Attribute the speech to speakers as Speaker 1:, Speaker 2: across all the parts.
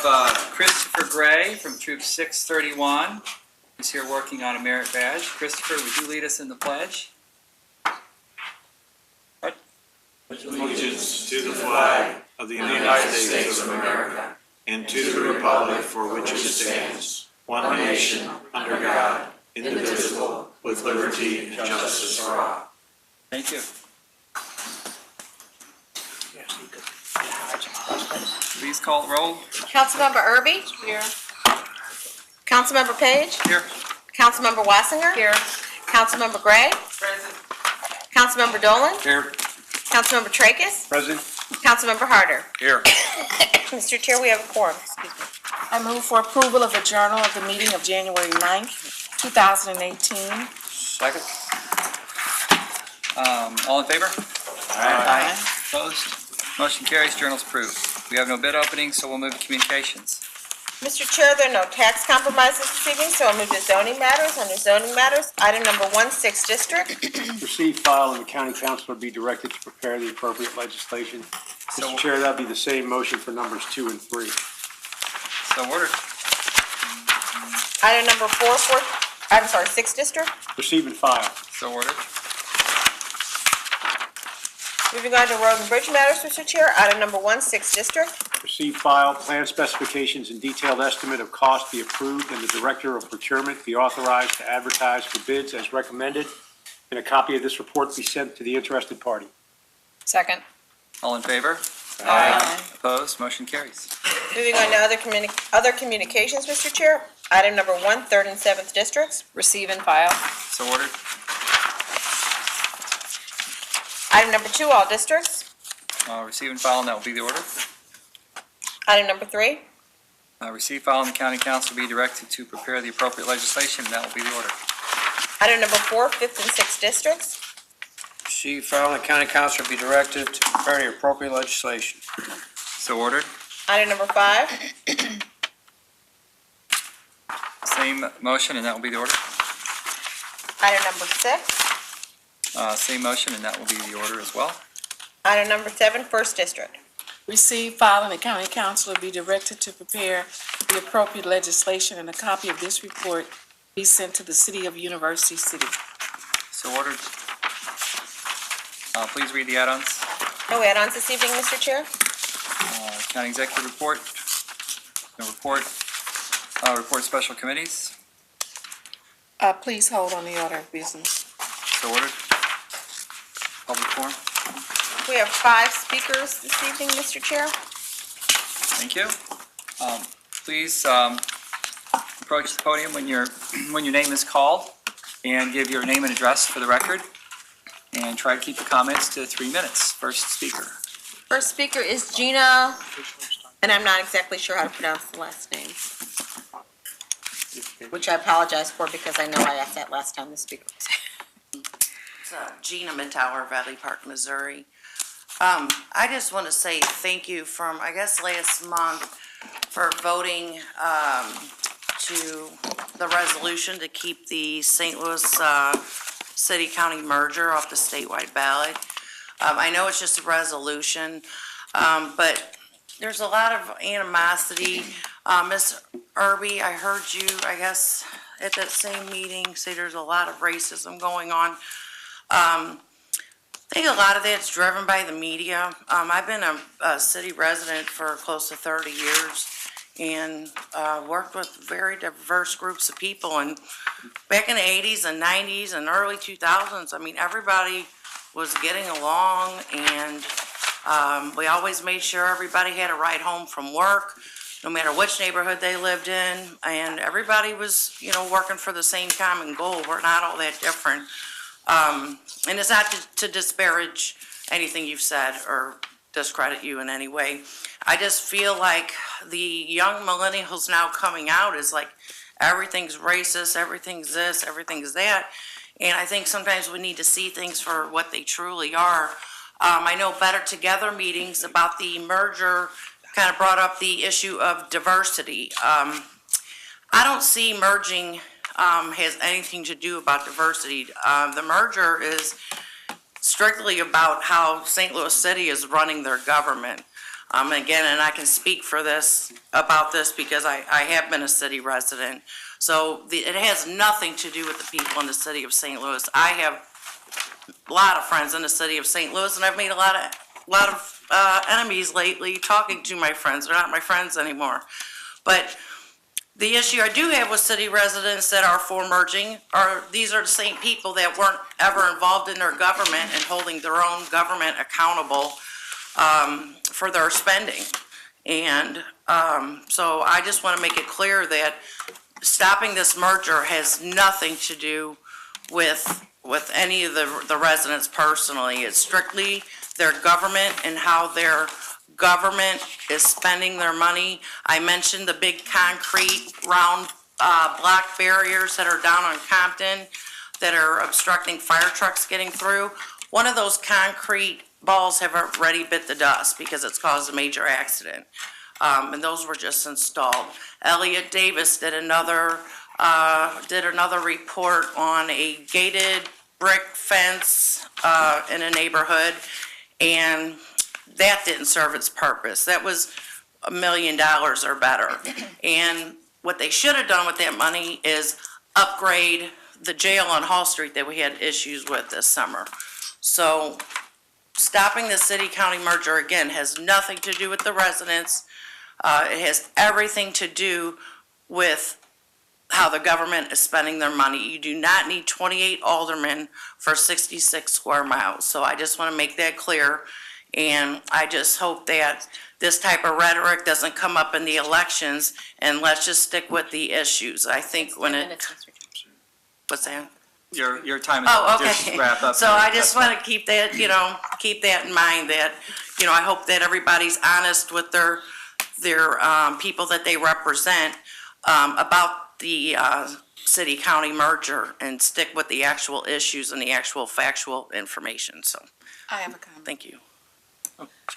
Speaker 1: have Christopher Gray from Troop 631. He's here working on a merit badge. Christopher, would you lead us in the pledge? What?
Speaker 2: Allegiance to the flag of the United States of America and to the republic for which it stands, one nation, under God, indivisible, with liberty and justice for all.
Speaker 1: Thank you. Please call the roll.
Speaker 3: Councilmember Irby? Here. Councilmember Page?
Speaker 1: Here.
Speaker 3: Councilmember Wasinger? Here. Councilmember Gray?
Speaker 1: Present.
Speaker 3: Councilmember Dolan?
Speaker 1: Here.
Speaker 3: Councilmember Tracas?
Speaker 1: Present.
Speaker 3: Councilmember Harder?
Speaker 1: Here.
Speaker 3: Mr. Chair, we have a quorum. Excuse me.
Speaker 4: I move for approval of the journal of the meeting of January 9th, 2018.
Speaker 1: Second. All in favor?
Speaker 4: Aye.
Speaker 1: Opposed? Motion carries. Journal's approved. We have no bid openings, so we'll move to communications.
Speaker 3: Mr. Chair, there are no tax compromises this evening, so I'll move to zoning matters. Under zoning matters, item number 1-6 district.
Speaker 5: Receive, file, and the county council be directed to prepare the appropriate legislation. Mr. Chair, that'll be the same motion for numbers 2 and 3.
Speaker 1: So ordered.
Speaker 3: Item number 6 district.
Speaker 5: Receive and file.
Speaker 1: So ordered.
Speaker 3: Moving on to road and bridge matters, Mr. Chair, item number 1-6 district.
Speaker 5: Receive, file, plan specifications and detailed estimate of cost be approved, and the director of procurement be authorized to advertise for bids as recommended, and a copy of this report be sent to the interested party.
Speaker 4: Second.
Speaker 1: All in favor?
Speaker 4: Aye.
Speaker 1: Opposed? Motion carries.
Speaker 3: Moving on to other communications, Mr. Chair, item number 1, 3rd and 7th districts.
Speaker 4: Receive and file.
Speaker 1: So ordered.
Speaker 3: Item number 2, all districts.
Speaker 1: Receive and file, and that will be the order.
Speaker 3: Item number 3.
Speaker 1: Receive, file, and the county council be directed to prepare the appropriate legislation, and that will be the order.
Speaker 3: Item number 4, 5th and 6th districts.
Speaker 6: Receive, file, and the county council be directed to prepare the appropriate legislation.
Speaker 1: So ordered.
Speaker 3: Item number 5.
Speaker 1: Same motion, and that will be the order.
Speaker 3: Item number 6.
Speaker 1: Same motion, and that will be the order as well.
Speaker 3: Item number 7, 1st district.
Speaker 4: Receive, file, and the county council be directed to prepare the appropriate legislation, and a copy of this report be sent to the city of University City.
Speaker 1: So ordered. Please read the add-ons.
Speaker 3: No add-ons this evening, Mr. Chair.
Speaker 1: County executive report. No report. Report special committees.
Speaker 4: Please hold on the order of business.
Speaker 1: So ordered. Public forum.
Speaker 3: We have 5 speakers this evening, Mr. Chair.
Speaker 1: Thank you. Please approach the podium when your name is called, and give your name and address for the record, and try to keep the comments to 3 minutes. First speaker.
Speaker 3: First speaker is Gina, and I'm not exactly sure how to pronounce the last name, which I apologize for because I know I asked that last time the speaker was.
Speaker 7: It's Gina Mintower, Valley Park, Missouri. I just want to say thank you from, I guess, last month for voting to the resolution to keep the St. Louis city-county merger off the statewide ballot. I know it's just a resolution, but there's a lot of animosity. Ms. Irby, I heard you, I guess, at that same meeting say there's a lot of racism going on. I think a lot of that's driven by the media. I've been a city resident for close to 30 years and worked with very diverse groups of people. And back in the 80s and 90s and early 2000s, I mean, everybody was getting along, and we always made sure everybody had a ride home from work, no matter which neighborhood they lived in, and everybody was, you know, working for the same common goal. We're not all that different. And it's not to disparage anything you've said or discredit you in any way. I just feel like the young millennials now coming out is like everything's racist, everything's this, everything's that. And I think sometimes we need to see things for what they truly are. I know Better Together meetings about the merger kind of brought up the issue of diversity. I don't see merging has anything to do about diversity. The merger is strictly about how St. Louis City is running their government. Again, and I can speak for this, about this, because I have been a city resident. So it has nothing to do with the people in the city of St. Louis. I have a lot of friends in the city of St. Louis, and I've made a lot of enemies lately talking to my friends. They're not my friends anymore. But the issue I do have with city residents that are for merging these are the same people that weren't ever involved in their government and holding their own government accountable for their spending. And so I just want to make it clear that stopping this merger has nothing to do with any of the residents personally. It's strictly their government and how their government is spending their money. I mentioned the big concrete round block barriers that are down on Compton that are obstructing fire trucks getting through. One of those concrete balls have already bit the dust because it's caused a major accident. And those were just installed. Elliot Davis did another report on a gated brick fence in a neighborhood, and that didn't serve its purpose. That was $1 million or better. And what they should have done with that money is upgrade the jail on Hall Street that we had issues with this summer. So stopping the city-county merger, again, has nothing to do with the residents. It has everything to do with how the government is spending their money. You do not need 28 aldermen for 66 square miles. So I just want to make that clear. And I just hope that this type of rhetoric doesn't come up in the elections, and let's just stick with the issues. I think when it, what's that?
Speaker 1: Your time is
Speaker 7: Oh,
Speaker 1: up.
Speaker 7: okay.
Speaker 1: Just wrap up.
Speaker 7: So I just want to keep that, keep that in mind, that, I hope that everybody's honest with their people that they represent about the city-county merger, and stick with the actual issues and the actual factual information. So,
Speaker 4: I have a comment.
Speaker 7: thank you.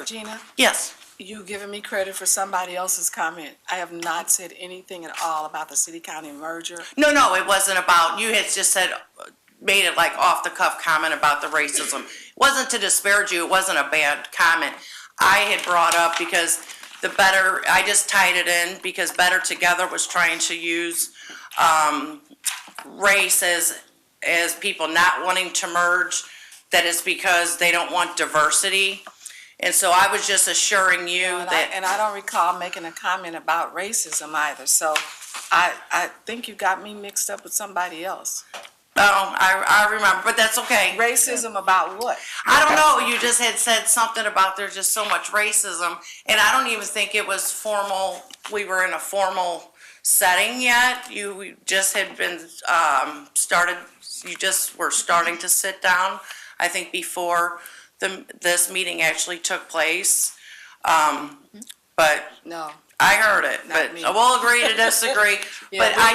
Speaker 4: Gina,
Speaker 7: Yes.
Speaker 4: you giving me credit for somebody else's comment. I have not said anything at all about the city-county merger.
Speaker 7: No, it wasn't about, you had just said, made it like off-the-cuff comment about the racism. It wasn't to disparage you, it wasn't a bad comment. I had brought up because I just tied it in because Better Together was trying to use race as people not wanting to merge, that is because they don't want diversity. And so I was just assuring you that.
Speaker 4: And I don't recall making a comment about racism either, so I think you got me mixed up with somebody else.
Speaker 7: Oh, I remember, but that's okay.
Speaker 4: Racism about what?
Speaker 7: I don't know, you just had said something about there's just so much racism, and I don't even think it was formal, we were in a formal setting yet. You just had been you just were starting to sit down, I think, before this meeting actually took place. But
Speaker 4: No.
Speaker 7: I heard it,
Speaker 4: Not
Speaker 7: but
Speaker 4: me.
Speaker 7: we'll agree to disagree. But I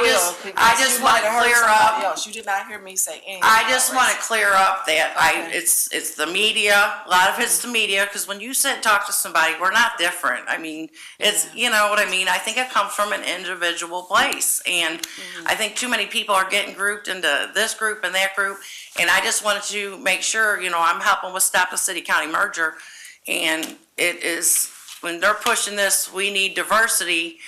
Speaker 7: just want to clear up.
Speaker 4: You did not hear me say anything.
Speaker 7: I just
Speaker 4: about
Speaker 7: want to clear up that
Speaker 4: Okay.
Speaker 7: it's the media, a lot of it's the media, because when you sit and talk to somebody, we're not different. I mean, it's, you know what I mean? I think it comes from an individual place, and I think too many people are getting grouped into this group and that group, and I just wanted to make sure, I'm helping with Stop the City County Merger, and it is, when they're pushing this, we need diversity,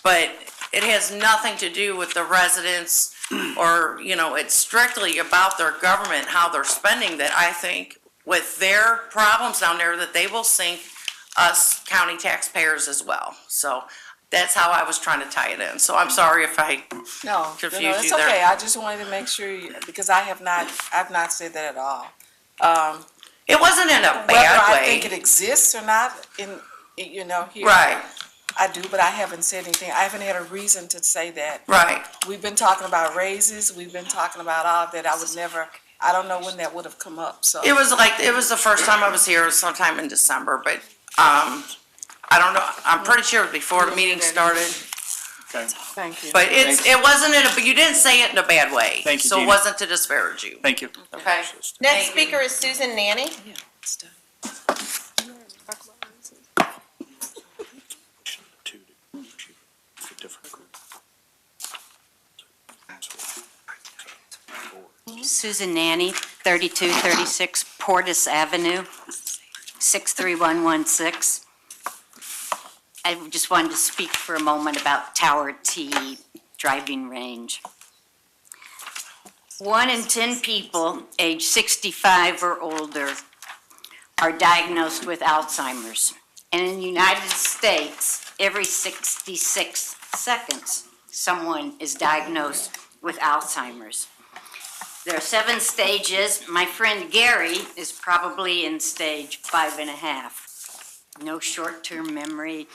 Speaker 7: but it has nothing to do with the residents or, it's strictly about their government, how they're spending, that I think with their problems down there, that they will sink us county taxpayers as well. So that's how I was trying to tie it in. So I'm sorry if I
Speaker 4: No,
Speaker 7: confused
Speaker 4: it's
Speaker 7: you there.
Speaker 4: okay. I just wanted to make sure, because I've not said that at all.
Speaker 7: It wasn't in a
Speaker 4: Whether
Speaker 7: bad
Speaker 4: I
Speaker 7: way.
Speaker 4: think it exists or not, here.
Speaker 7: Right,
Speaker 4: I do, but I haven't said anything. I haven't had a reason to say that.
Speaker 7: right.
Speaker 4: We've been talking about raises, we've been talking about all of that. I don't know when that would have come up, so.
Speaker 7: It was the first time I was here sometime in December, but, I don't know, I'm pretty sure it was before the meeting started.
Speaker 1: Okay.
Speaker 4: Thank you.
Speaker 7: But it wasn't but you didn't say it in a bad way.
Speaker 1: Thank you,
Speaker 7: So it
Speaker 1: Gina.
Speaker 7: wasn't to disparage you,
Speaker 1: Thank you.
Speaker 7: okay?
Speaker 3: Next
Speaker 7: Thank you.
Speaker 3: speaker is Susan Nanny.
Speaker 4: Yeah, it's done.
Speaker 8: Susan Nanny, 3236 Portis Avenue, 63116. I just wanted to speak for a moment about Tower T driving range. 1 in 10 people age 65 or older are diagnosed with Alzheimer's. And in the United States, every 66 seconds, someone is diagnosed with Alzheimer's. There are 7 stages. My friend Gary is probably in stage 5.5. No short-term memory.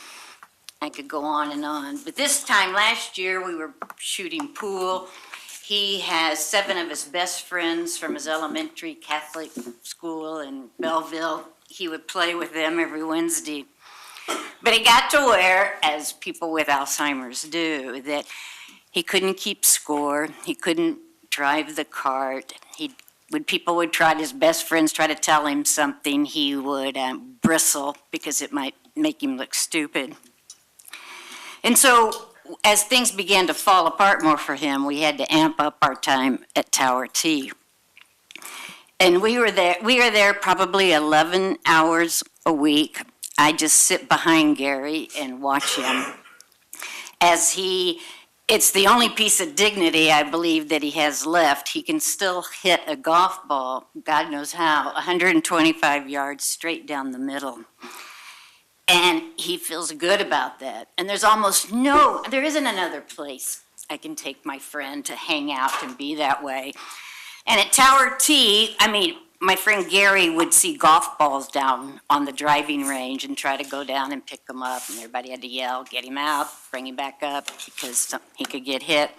Speaker 8: I could go on and on. But this time last year, we were shooting pool. He has 7 of his best friends from his elementary Catholic school in Belleville. He would play with them every Wednesday. But he got to where, as people with Alzheimer's do, that he couldn't keep score. He couldn't drive the cart. When people would try, his best friends try to tell him something, he would bristle because it might make him look stupid. And so as things began to fall apart more for him, we had to amp up our time at Tower T. And we were there probably 11 hours a week. I just sit behind Gary and watch him as it's the only piece of dignity I believe that he has left. He can still hit a golf ball, God knows how, 125 yards straight down the middle. And he feels good about that. And there isn't another place I can take my friend to hang out and be that way. And at Tower T, my friend Gary would see golf balls down on the driving range and try to go down and pick them up. And everybody had to yell, get him out, bring him back up because he could get hit.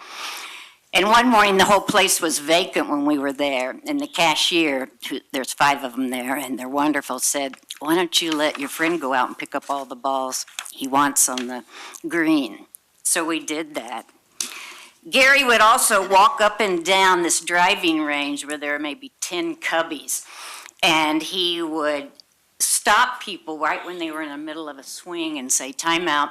Speaker 8: And one morning, the whole place was vacant when we were there. And the cashier, there's 5 of them there, and they're wonderful, said, why don't you let your friend go out and pick up all the balls he wants on the green? So we did that. Gary would also walk up and down this driving range where there are maybe 10 cubbies. And he would stop people right when they were in the middle of a swing and say, time out.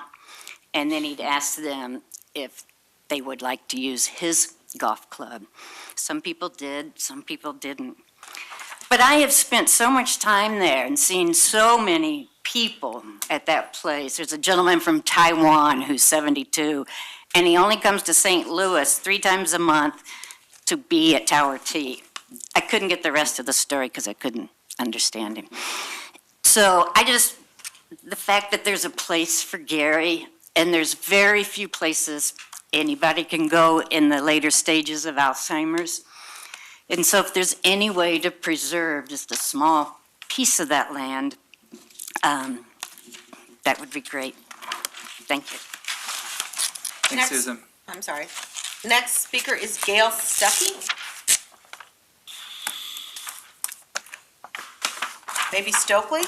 Speaker 8: And then he'd ask them if they would like to use his golf club. Some people did, some people didn't. But I have spent so much time there and seen so many people at that place. There's a gentleman from Taiwan who's 72, and he only comes to St. Louis 3 times a month to be at Tower T. I couldn't get the rest of the story because I couldn't understand him. So the fact that there's a place for Gary, and there's very few places anybody can go in the later stages of Alzheimer's. And so if there's any way to preserve just a small piece of that land, that would be great. Thank you.
Speaker 1: Thanks,
Speaker 3: Next.
Speaker 1: Susan.
Speaker 3: I'm sorry. Next speaker is Gail Stuckey. Maybe Stokely?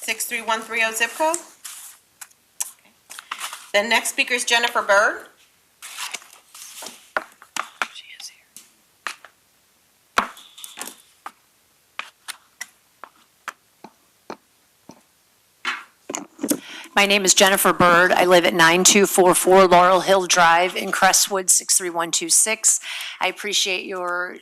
Speaker 3: 63130 zip code. The next speaker is Jennifer Bird.
Speaker 9: My name is Jennifer Bird. I live at 9244 Laurel Hill Drive in Crestwood, 63126. I appreciate your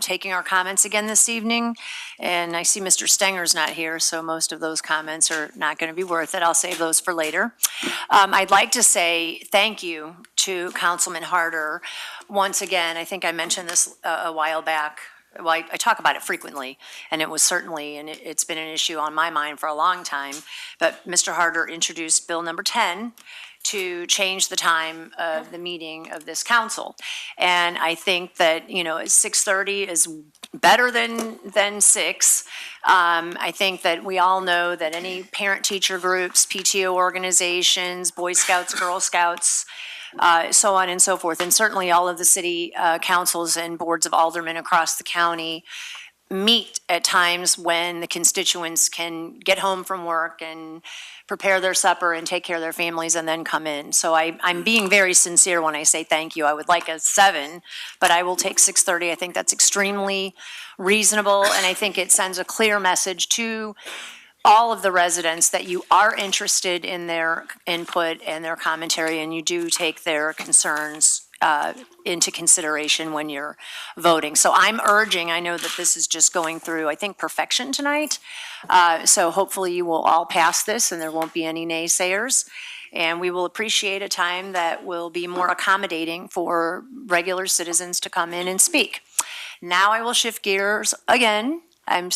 Speaker 9: taking our comments again this evening. And I see Mr. Stenger's not here, so most of those comments are not going to be worth it. I'll save those for later. I'd like to say thank you to Councilman Harder. Once again, I think I mentioned this a while back. Well, I talk about it frequently, and it was certainly, and it's been an issue on my mind for a long time, but Mr. Harder introduced Bill number 10 to change the time of the meeting of this council. And I think that, 6:30 is better than 6. I think that we all know that any parent-teacher groups, PTO organizations, Boy Scouts, Girl Scouts, so on and so forth, and certainly all of the city councils and boards of aldermen across the county meet at times when the constituents can get home from work and prepare their supper and take care of their families and then come in. So I'm being very sincere when I say thank you. I would like a 7, but I will take 6:30. I think that's extremely reasonable, and I think it sends a clear message to all of the residents that you are interested in their input and their commentary, and you do take their concerns into consideration when you're voting. So I'm urging, I know that this is just going through, I think, perfection tonight. So hopefully you will all pass this and there won't be any naysayers. And we will appreciate a time that will be more accommodating for regular citizens to come in and speak. Now I will shift gears again. I'm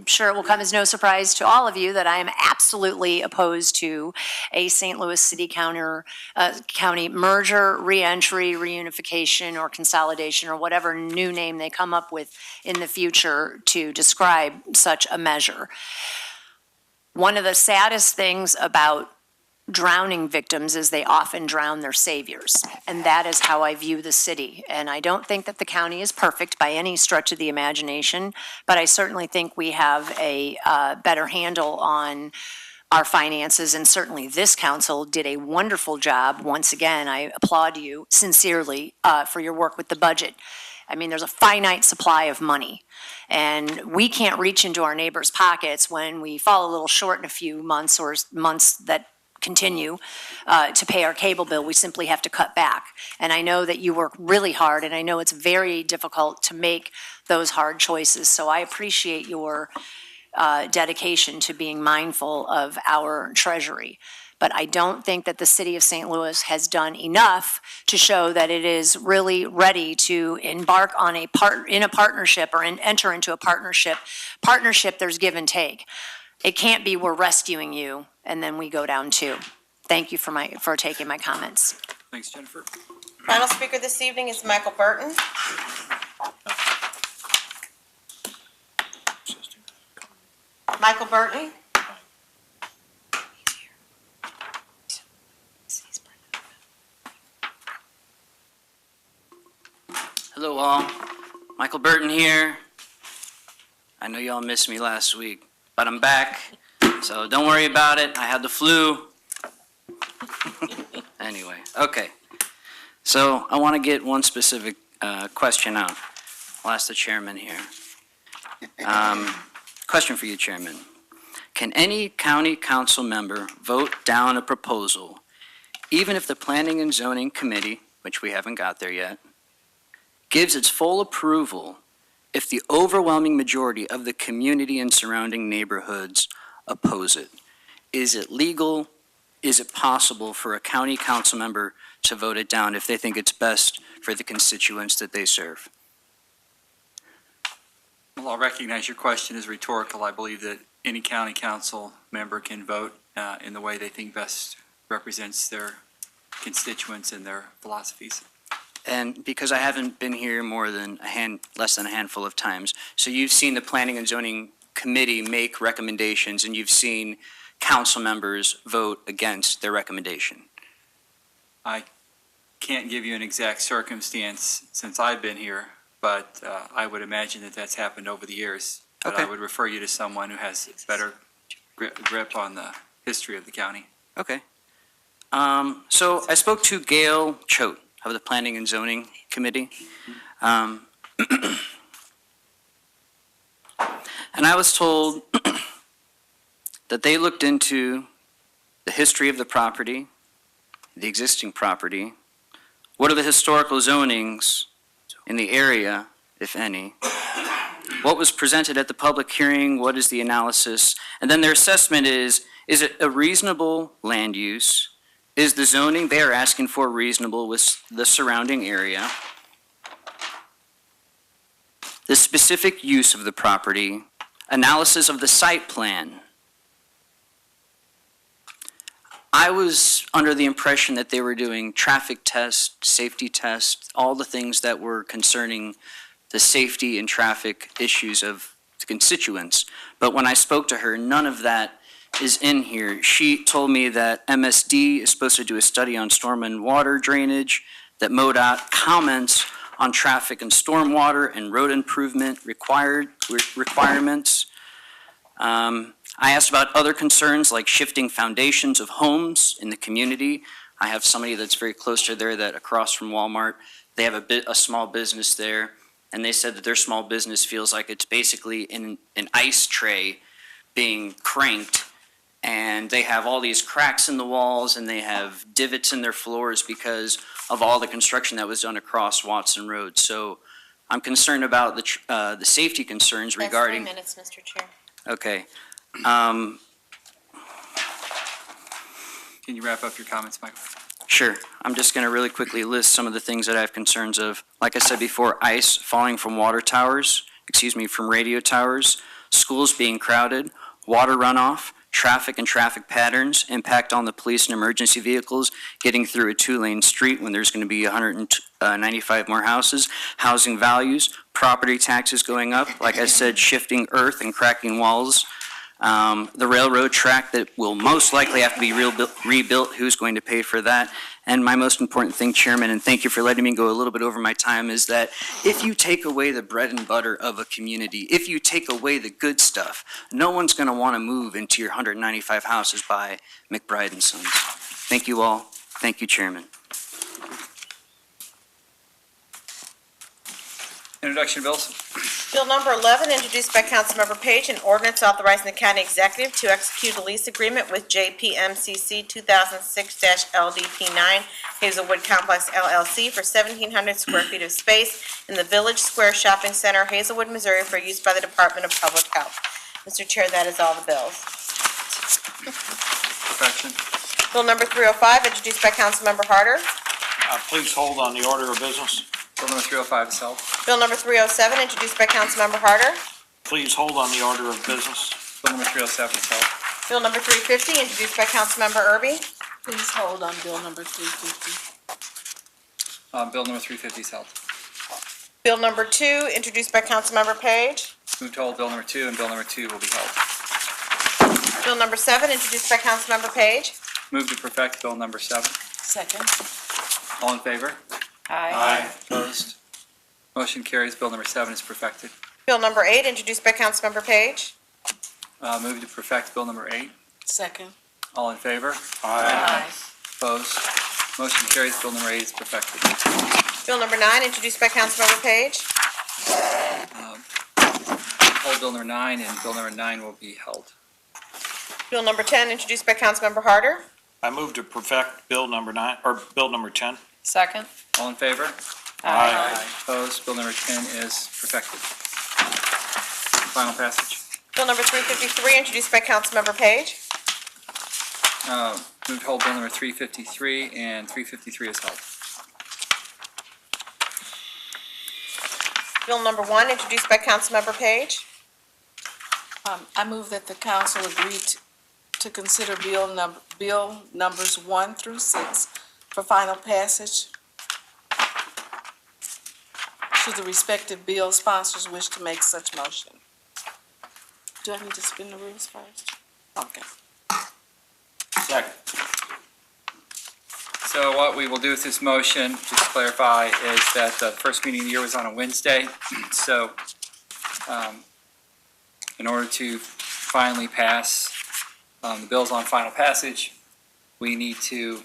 Speaker 9: sure it will come as no surprise to all of you that I am absolutely opposed to a St. Louis City County merger, reentry, reunification, or consolidation, or whatever new name they come up with in the future to describe such a measure. One of the saddest things about drowning victims is they often drown their saviors. And that is how I view the city. And I don't think that the county is perfect by any stretch of the imagination, but I certainly think we have a better handle on our finances, and certainly this council did a wonderful job. Once again, I applaud you sincerely for your work with the budget. I mean, there's a finite supply of money, and we can't reach into our neighbors' pockets when we fall a little short in a few months or months that continue to pay our cable bill. We simply have to cut back. And I know that you work really hard, and I know it's very difficult to make those hard choices. So I appreciate your dedication to being mindful of our treasury. But I don't think that the city of St. Louis has done enough to show that it is really ready to embark on a partnership or enter into a partnership. Partnership, there's give and take. It can't be we're rescuing you and then we go down too. Thank you for taking my comments.
Speaker 1: Thanks, Jennifer.
Speaker 3: Final speaker this evening is Michael Burton. Michael Burton.
Speaker 10: Hello all, Michael Burton here. I know y'all missed me last week, but I'm back, so don't worry about it. I had the flu. Anyway, okay. So I want to get one specific question out. I'll ask the chairman here. Question for you, Chairman. Can any county council member vote down a proposal, even if the Planning and Zoning Committee, which we haven't got there yet, gives its full approval if the overwhelming majority of the community and surrounding neighborhoods oppose it? Is it legal? Is it possible for a county council member to vote it down if they think it's best for the constituents that they serve?
Speaker 1: Well, I'll recognize your question is rhetorical. I believe that any county council member can vote in the way they think best represents their constituents and their philosophies.
Speaker 10: And because I haven't been here more than less than a handful of times, so you've seen the Planning and Zoning Committee make recommendations and you've seen council members vote against their recommendation.
Speaker 1: I can't give you an exact circumstance since I've been here, but I would imagine that that's happened over the years. But
Speaker 10: Okay.
Speaker 1: I would refer you to someone who has better grip on the history of the county.
Speaker 10: Okay. So I spoke to Gail Choate of the Planning and Zoning Committee. And I was told that they looked into the history of the property, the existing property, what are the historical zonings in the area, if any, what was presented at the public hearing, what is the analysis, and then their assessment is it a reasonable land use? Is the zoning they are asking for reasonable with the surrounding area? The specific use of the property, analysis of the site plan. I was under the impression that they were doing traffic tests, safety tests, all the things that were concerning the safety and traffic issues of the constituents. But when I spoke to her, none of that is in here. She told me that MSD is supposed to do a study on storm and water drainage, that MoDOT comments on traffic and stormwater and road improvement requirements. I asked about other concerns like shifting foundations of homes in the community. I have somebody that's very close to there that across from Walmart, they have a small business there, and they said that their small business feels like it's basically in an ice tray being cranked and they have all these cracks in the walls and they have divots in their floors because of all the construction that was done across Watson Road. So I'm concerned about the safety concerns regarding.
Speaker 3: That's 3 minutes, Mr. Chair.
Speaker 10: Okay.
Speaker 1: Can you wrap up your comments, Michael?
Speaker 10: Sure. I'm just going to really quickly list some of the things that I have concerns of. Like I said before, ice falling from from radio towers, schools being crowded, water runoff, traffic and traffic patterns, impact on the police and emergency vehicles getting through a 2-lane street when there's going to be 195 more houses, housing values, property taxes going up, like I said, shifting earth and cracking walls, the railroad track that will most likely have to be rebuilt, who's going to pay for that? And my most important thing, Chairman, and thank you for letting me go a little bit over my time, is that if you take away the bread and butter of a community, if you take away the good stuff, no one's going to want to move into your 195 houses by McBride and Sons. Thank you all. Thank you, Chairman.
Speaker 1: Introduction bills.
Speaker 3: Bill number 11, introduced by Councilmember Page, an ordinance authorizing the county executive to execute a lease agreement with JPMCC 2006-LDP9 Hazelwood Complex LLC for 1,700 square feet of space in the Village Square Shopping Center, Hazelwood, Missouri, for use by the Department of Public Health. Mr. Chair, that is all the bills.
Speaker 1: Perfection.
Speaker 3: Bill number 305, introduced by Councilmember Harder.
Speaker 2: Please hold on the order of business.
Speaker 1: Bill number 305 is held.
Speaker 3: Bill number 307, introduced by Councilmember Harder.
Speaker 2: Please hold on the order of business.
Speaker 1: Bill number 307 is held.
Speaker 3: Bill number 350, introduced by Councilmember Erby.
Speaker 4: Please hold on bill number 350.
Speaker 1: Bill number 350 is held.
Speaker 3: Bill number 2, introduced by Councilmember Page.
Speaker 1: Move to hold Bill number 2, and Bill number 2 will be held.
Speaker 3: Bill number 7, introduced by Councilmember Page.
Speaker 1: Move to perfect Bill number 7.
Speaker 4: Second.
Speaker 1: All in favor?
Speaker 3: Aye.
Speaker 1: Opposed? Motion carries. Bill number 7 is perfected.
Speaker 3: Bill number 8, introduced by Councilmember Page.
Speaker 1: Move to perfect Bill number 8.
Speaker 4: Second.
Speaker 1: All in favor?
Speaker 4: Aye.
Speaker 1: Opposed? Motion carries. Bill number 8 is perfected.
Speaker 3: Bill number 9, introduced by Councilmember Page.
Speaker 1: Hold Bill number 9, and Bill number 9 will be held.
Speaker 3: Bill number 10, introduced by Councilmember Harder.
Speaker 2: I move to perfect Bill number 9, or Bill number 10.
Speaker 3: Second.
Speaker 1: All in favor?
Speaker 2: Aye.
Speaker 1: Opposed? Bill number 10 is perfected. Final passage.
Speaker 3: Bill number 353, introduced by Councilmember Page.
Speaker 1: Move to hold Bill number 353, and 353 is held.
Speaker 3: Bill number 1, introduced by Councilmember Page.
Speaker 4: I move that the council agree to consider bill numbers 1 through 6 for final passage. Should the respective bill sponsors wish to make such motion? Do I need to spin the rules first? Okay.
Speaker 2: Second.
Speaker 1: So what we will do with this motion, just to clarify, is that the first meeting of the year was on a Wednesday. So in order to finally pass the bills on final passage, we need to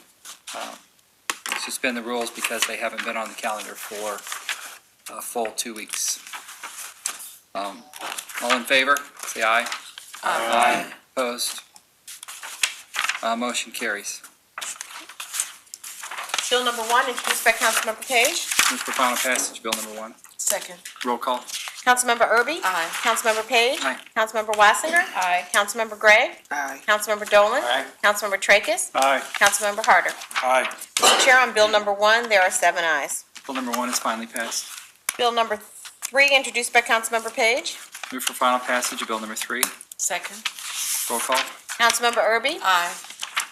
Speaker 1: suspend the rules because they haven't been on the calendar for a full 2 weeks. All in favor, say aye. Aye. Opposed? Motion carries.
Speaker 3: Bill number 1, introduced by Councilmember Page.
Speaker 1: Move for final passage, Bill number 1.
Speaker 4: Second.
Speaker 1: Roll call.
Speaker 3: Councilmember Erby.
Speaker 4: Aye.
Speaker 3: Councilmember Page.
Speaker 1: Aye.
Speaker 3: Councilmember Wassinger. Aye. Councilmember Gray.
Speaker 6: Aye.
Speaker 3: Councilmember Dolan.
Speaker 2: Aye.
Speaker 3: Councilmember Tracus.
Speaker 5: Aye.
Speaker 3: Councilmember Harder.
Speaker 2: Aye.
Speaker 3: Mr. Chair, on bill number 1, there are 7 ayes.
Speaker 1: Bill number 1 is finally passed.
Speaker 3: Bill number 3, introduced by Councilmember Page.
Speaker 1: Move for final passage of Bill number 3.
Speaker 4: Second.
Speaker 1: Roll call.
Speaker 3: Councilmember Erby.
Speaker 4: Aye.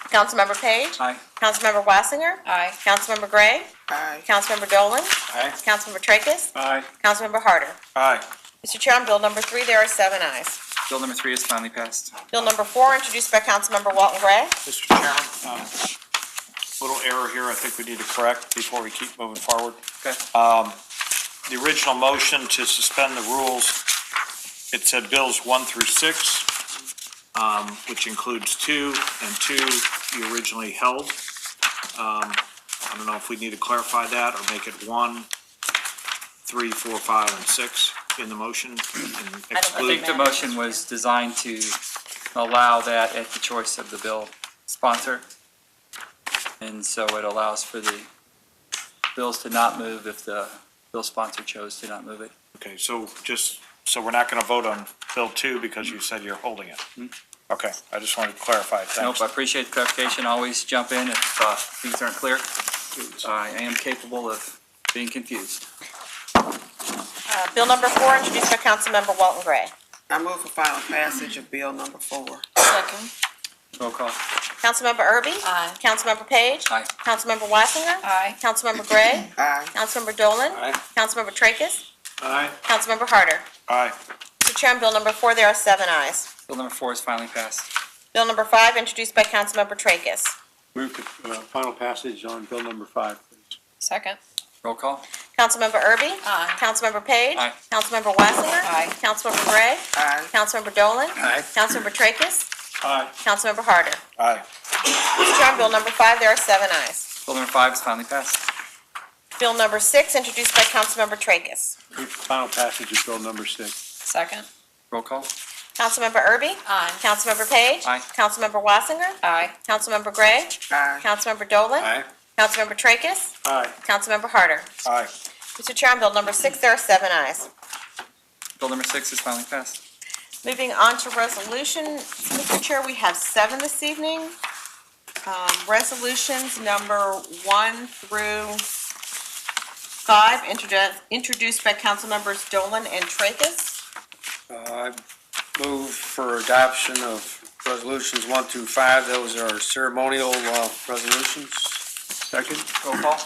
Speaker 3: Councilmember Page.
Speaker 1: Aye.
Speaker 3: Councilmember Wassinger.
Speaker 4: Aye.
Speaker 3: Councilmember Gray.
Speaker 6: Aye.
Speaker 3: Councilmember Dolan.
Speaker 2: Aye.
Speaker 3: Councilmember Tracus.
Speaker 5: Aye.
Speaker 3: Councilmember Harder.
Speaker 2: Aye.
Speaker 3: Mr. Chair, on bill number 3, there are 7 ayes.
Speaker 1: Bill number 3 is finally passed.
Speaker 3: Bill number 4, introduced by Councilmember Walton Gray.
Speaker 2: Mr. Chairman, little error here I think we need to correct before we keep moving forward.
Speaker 1: Okay.
Speaker 2: The original motion to suspend the rules, it said bills 1 through 6, which includes 2, and 2 you originally held. I don't know if we need to clarify that or make it 1, 3, 4, 5, and 6 in the motion and
Speaker 1: I
Speaker 2: exclude.
Speaker 1: think the motion was designed to allow that at the choice of the bill sponsor. And so it allows for the bills to not move if the bill sponsor chose to not move it.
Speaker 2: Okay, so we're not going to vote on Bill 2 because you said you're holding it? Okay, I just wanted to clarify.
Speaker 1: Nope,
Speaker 2: Thanks.
Speaker 1: I appreciate the clarification. Always jump in if things aren't clear. I am capable of being confused.
Speaker 3: Bill number 4, introduced by Councilmember Walton Gray.
Speaker 11: I move for final passage of bill number 4.
Speaker 4: Second.
Speaker 1: Roll call.
Speaker 3: Councilmember Erby?
Speaker 4: Aye.
Speaker 3: Councilmember Page?
Speaker 1: Aye.
Speaker 3: Councilmember Wassinger?
Speaker 4: Aye.
Speaker 3: Councilmember Gray?
Speaker 11: Aye.
Speaker 3: Councilmember Dolan?
Speaker 6: Aye.
Speaker 3: Councilmember Tracus?
Speaker 5: Aye.
Speaker 3: Councilmember Harder?
Speaker 2: Aye.
Speaker 3: Mr. Chair, on bill number 4, there are 7 ayes.
Speaker 1: Bill number 4 is finally passed.
Speaker 3: Bill number 5, introduced by Councilmember Tracus.
Speaker 5: Move to final passage on bill number 5, please.
Speaker 4: Second.
Speaker 1: Roll call.
Speaker 3: Councilmember Erby?
Speaker 4: Aye.
Speaker 3: Councilmember Page?
Speaker 1: Aye.
Speaker 3: Councilmember Wassinger?
Speaker 4: Aye.
Speaker 3: Councilmember Gray?
Speaker 11: Aye.
Speaker 3: Councilmember Dolan?
Speaker 6: Aye.
Speaker 3: Councilmember Tracus?
Speaker 5: Aye.
Speaker 3: Councilmember Harder?
Speaker 2: Aye.
Speaker 3: Mr. Chair, on bill number 5, there are 7 ayes.
Speaker 1: Bill number 5 is finally passed.
Speaker 3: Bill number 6, introduced by Councilmember Tracus.
Speaker 5: Move for final passage of bill number 6.
Speaker 4: Second.
Speaker 1: Roll call.
Speaker 3: Councilmember Erby?
Speaker 4: Aye.
Speaker 3: Councilmember Page?
Speaker 1: Aye.
Speaker 3: Councilmember Wassinger?
Speaker 4: Aye.
Speaker 3: Councilmember Gray?
Speaker 11: Aye.
Speaker 3: Councilmember Dolan?
Speaker 6: Aye.
Speaker 3: Councilmember Tracus?
Speaker 5: Aye.
Speaker 3: Councilmember Harder?
Speaker 2: Aye.
Speaker 3: Mr. Chair, on bill number 6, there are 7 ayes.
Speaker 1: Bill number 6 is finally passed.
Speaker 3: Moving on to resolution, Mr. Chair, we have 7 this evening. Resolutions number 1 through 5, introduced by Councilmembers Dolan and Tracus.
Speaker 6: I move for adoption of resolutions 1 through 5. Those are ceremonial resolutions.
Speaker 5: Second.
Speaker 1: Roll call.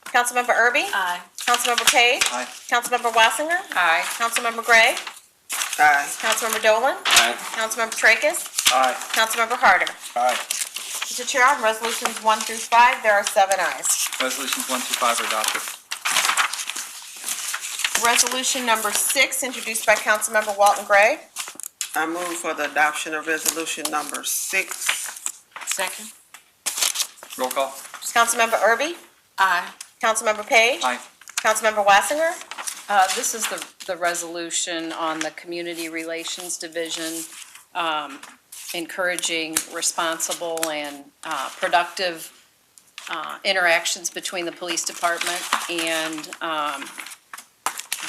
Speaker 3: Councilmember Erby?
Speaker 4: Aye.
Speaker 3: Councilmember Page?
Speaker 1: Aye.
Speaker 3: Councilmember Wassinger?
Speaker 4: Aye.
Speaker 3: Councilmember Gray?
Speaker 11: Aye.
Speaker 3: Councilmember Dolan?
Speaker 6: Aye.
Speaker 3: Councilmember Tracus?
Speaker 5: Aye.
Speaker 3: Councilmember Harder?
Speaker 2: Aye.
Speaker 3: Mr. Chair, on resolutions 1 through 5, there are 7 ayes.
Speaker 1: Resolutions 1 through 5 are adopted.
Speaker 3: Resolution number 6, introduced by Councilmember Walton Gray.
Speaker 11: I move for the adoption of resolution number 6.
Speaker 4: Second.
Speaker 1: Roll call.
Speaker 3: Councilmember Erby?
Speaker 4: Aye.
Speaker 3: Councilmember Page?
Speaker 1: Aye.
Speaker 3: Councilmember Wassinger?
Speaker 12: This is the resolution on the Community Relations Division, encouraging responsible and productive interactions between the police department and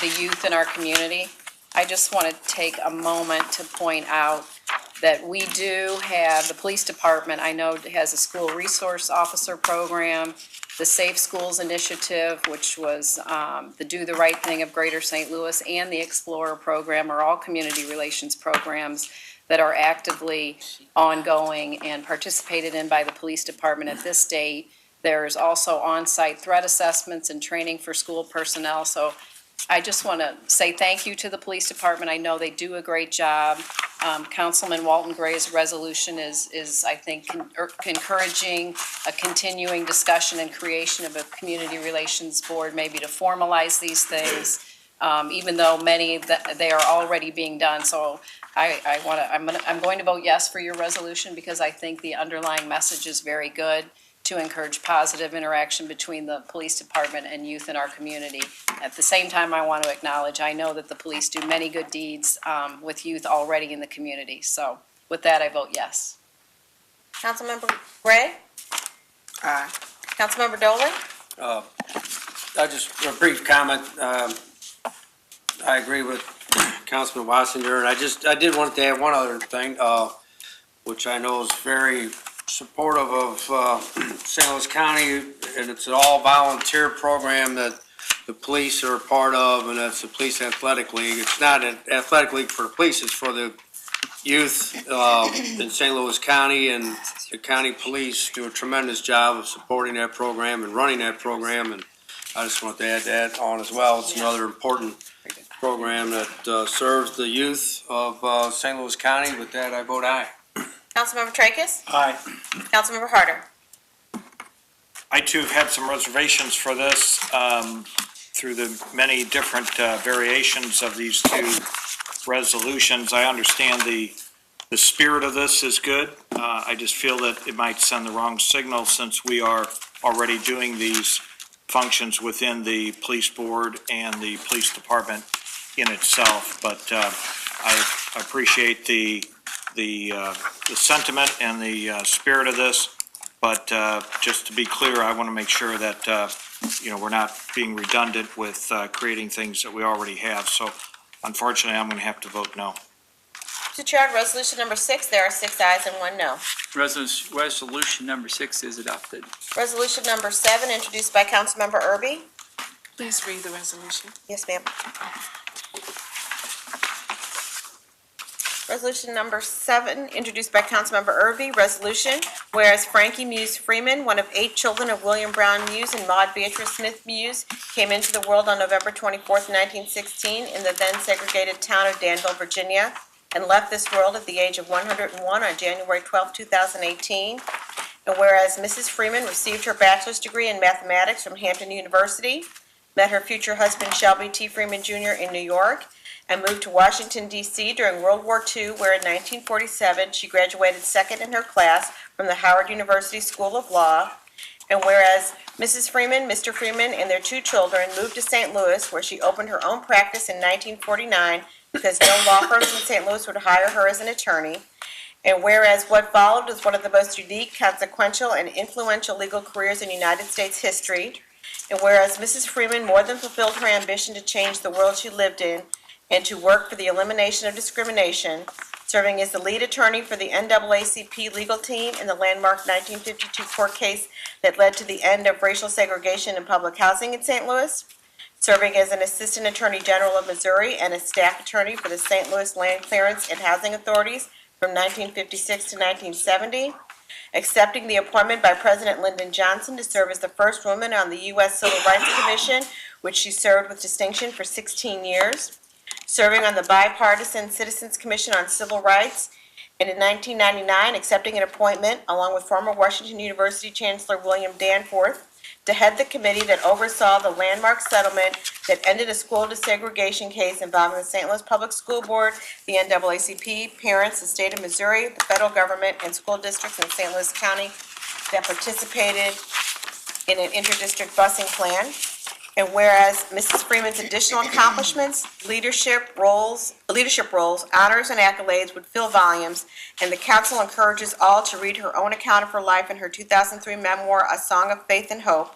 Speaker 12: the youth in our community. I just want to take a moment to point out that we do have, the police department, I know, has a school resource officer program, the Safe Schools Initiative, which was the Do the Right Thing of Greater St. Louis, and the Explorer program are all community relations programs that are actively ongoing and participated in by the police department at this date. There's also on-site threat assessments and training for school personnel. So I just want to say thank you to the police department. I know they do a great job. Councilman Walton Gray's resolution is I think, encouraging a continuing discussion and creation of a community relations board, maybe to formalize these things, even though many they are already being done. So I'm going to vote yes for your resolution because I think the underlying message is very good to encourage positive interaction between the police department and youth in our community. At the same time, I want to acknowledge, I know that the police do many good deeds with youth already in the community. So with that, I vote yes.
Speaker 3: Councilmember Gray?
Speaker 11: Aye.
Speaker 3: Councilmember Dolan?
Speaker 6: I just, a brief comment. I agree with Councilman Wassinger, and I did want to add one other thing, which I know is very supportive of St. Louis County, and it's an all-volunteer program that the police are a part of, and that's the Police Athletic League. It's not an athletic league for the police, it's for the youth in St. Louis County, and the county police do a tremendous job of supporting that program and running that program, and I just want to add that on as well. It's another important program that serves the youth of St. Louis County. With that, I vote aye.
Speaker 3: Councilmember Tracus?
Speaker 5: Aye.
Speaker 3: Councilmember Harder?
Speaker 2: I too have had some reservations for this through the many different variations of these two resolutions. I understand the spirit of this is good. I just feel that it might send the wrong signal since we are already doing these functions within the police board and the police department in itself. But I appreciate the the sentiment and the spirit of this, but just to be clear, I want to make sure that, we're not being redundant with creating things that we already have. So unfortunately, I'm going to have to vote no.
Speaker 3: Mr. Chair, on resolution number 6, there are 6 ayes and 1 no.
Speaker 1: Resolution number 6 is adopted.
Speaker 3: Resolution number 7, introduced by Councilmember Erby.
Speaker 4: Please read the resolution.
Speaker 3: Yes, ma'am. Resolution number 7, introduced by Councilmember Erby, resolution, whereas Frankie Muse Freeman, one of 8 children of William Brown Muse and Maud Beatrice Smith Muse, came into the world on November 24th, 1916, in the then segregated town of Danville, Virginia, and left this world at the age of 101 on January 12, 2018. And whereas Mrs. Freeman received her bachelor's degree in mathematics from Hampton University, met her future husband Shelby T. Freeman Jr. in New York, and moved to Washington, D.C. during World War II, where in 1947 she graduated second in her class from the Howard University School of Law. And whereas Mrs. Freeman, Mr. Freeman, and their 2 children moved to St. Louis, where she opened her own practice in 1949 because no law firms in St. Louis would hire her as an attorney. And whereas what followed was one of the most unique, consequential, and influential legal careers in United States history. And whereas Mrs. Freeman more than fulfilled her ambition to change the world she lived in and to work for the elimination of discrimination, serving as the lead attorney for the NAACP legal team in the landmark 1952 court case that led to the end of racial segregation in public housing in St. Louis, serving as an assistant attorney general of Missouri and a staff attorney for the St. Louis Land Clearance and Housing Authorities from 1956 to 1970, accepting the appointment by President Lyndon Johnson to serve as the first woman on the U.S. Civil Rights Commission, which she served with distinction for 16 years, serving on the Bipartisan Citizens Commission on Civil Rights, and in 1999 accepting an appointment, along with former Washington University Chancellor William Danforth, to head the committee that oversaw the landmark settlement that ended a school desegregation case involving the St. Louis Public School Board, the NAACP, parents, the state of Missouri, the federal government, and school districts in St. Louis County that participated in an interdistrict busing plan. And whereas Mrs. Freeman's additional accomplishments, leadership roles, honors, and accolades would fill volumes, and the council encourages all to read her own account of her life in her 2003 memoir, A Song of Faith and Hope.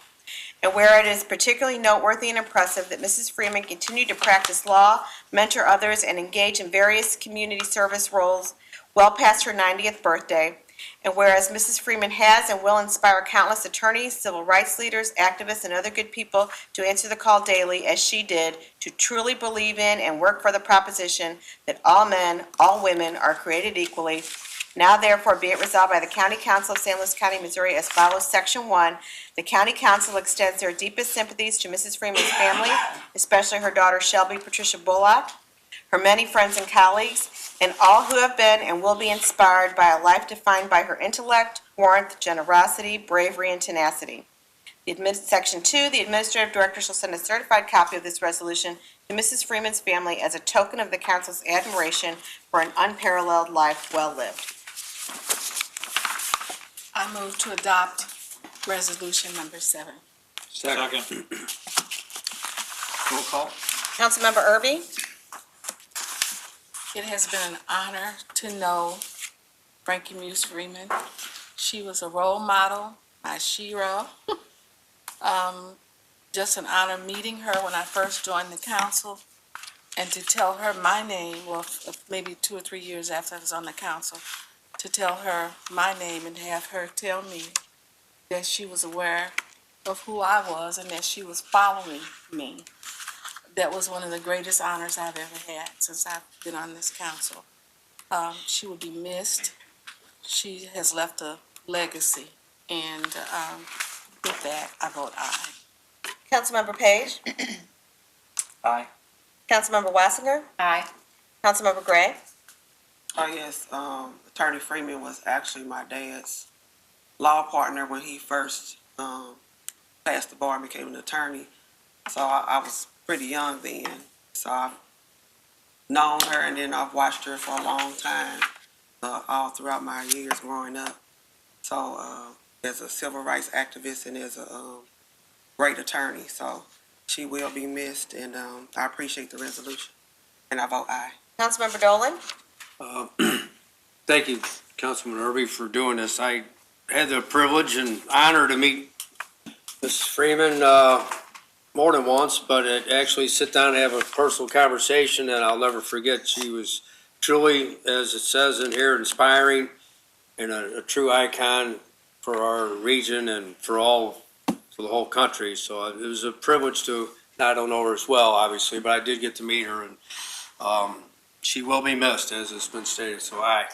Speaker 3: And where it is particularly noteworthy and impressive that Mrs. Freeman continued to practice law, mentor others, and engage in various community service roles well past her 90th birthday. And whereas Mrs. Freeman has and will inspire countless attorneys, civil rights leaders, activists, and other good people to answer the call daily, as she did, to truly believe in and work for the proposition that all men, all women are created equally. Now therefore be it resolved by the County Council of St. Louis County, Missouri as follows. Section 1, the County Council extends their deepest sympathies to Mrs. Freeman's family, especially her daughter Shelby Patricia Bullock, her many friends and colleagues, and all who have been and will be inspired by a life defined by her intellect, warmth, generosity, bravery, and tenacity. Section 2, the Administrative Director shall send a certified copy of this resolution to Mrs. Freeman's family as a token of the Council's admiration for an unparalleled life well lived.
Speaker 4: I move to adopt resolution number 7.
Speaker 2: Second.
Speaker 1: Roll call.
Speaker 3: Councilmember Erby?
Speaker 4: It has been an honor to know Frankie Muse Freeman. She was a role model, my shero. Just an honor meeting her when I first joined the council, and to tell her my name, well, maybe 2 or 3 years after I was on the council, to tell her my name and have her tell me that she was aware of who I was and that she was following me. That was one of the greatest honors I've ever had since I've been on this council. She will be missed. She has left a legacy, and with that, I vote aye.
Speaker 3: Councilmember Page?
Speaker 1: Aye.
Speaker 3: Councilmember Wasinger?
Speaker 12: Aye.
Speaker 3: Councilmember Gray?
Speaker 11: Oh, yes, Attorney Freeman was actually my dad's law partner when he first passed the bar and became an attorney. So I was pretty young then. So I've known her, and then I've watched her for a long time, all throughout my years growing up. So as a civil rights activist and as a great attorney. So she will be missed, and I appreciate the resolution. And I vote aye.
Speaker 3: Councilmember Dolan?
Speaker 6: Thank you, Councilman Irby, for doing this. I had the privilege and honor to meet Mrs. Freeman more than once, but actually sit down and have a personal conversation that I'll never forget. She was truly, as it says in here, inspiring and a true icon for our region and for the whole country. So it was a privilege to, I don't know her as well, obviously, but I did get to meet her, and she will be missed, as it's been stated, so aye.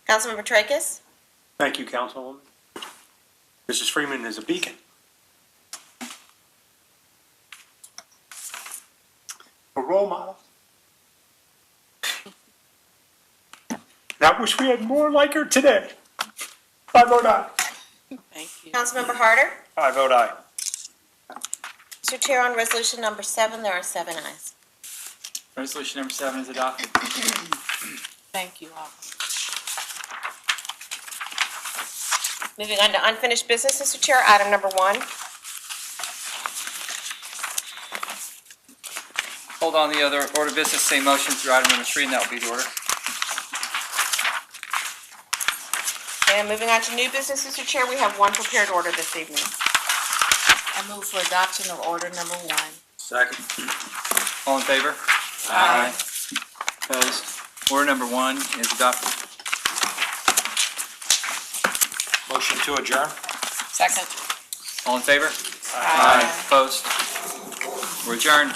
Speaker 3: Councilmember Tracus?
Speaker 5: Thank you, Councilwoman. Mrs. Freeman is a beacon. A role model. I wish we had more like her today. I vote aye.
Speaker 4: Thank you.
Speaker 3: Councilmember Harder?
Speaker 5: I vote aye.
Speaker 3: Mr. Chair, on resolution number 7, there are 7 ayes.
Speaker 1: Resolution number 7 is adopted.
Speaker 4: Thank you all.
Speaker 3: Moving on to unfinished business, Mr. Chair, item number 1.
Speaker 1: Hold on the other order of business, same motion through item number 3, and that will be the order.
Speaker 3: And moving on to new business, Mr. Chair, we have 1 prepared order this evening.
Speaker 4: I move for adoption of order number 1.
Speaker 6: Second.
Speaker 1: All in favor? Aye. Opposed? Order number 1 is adopted.
Speaker 2: Motion to adjourn?
Speaker 12: Second.
Speaker 1: All in favor? Aye. Opposed? We're adjourned.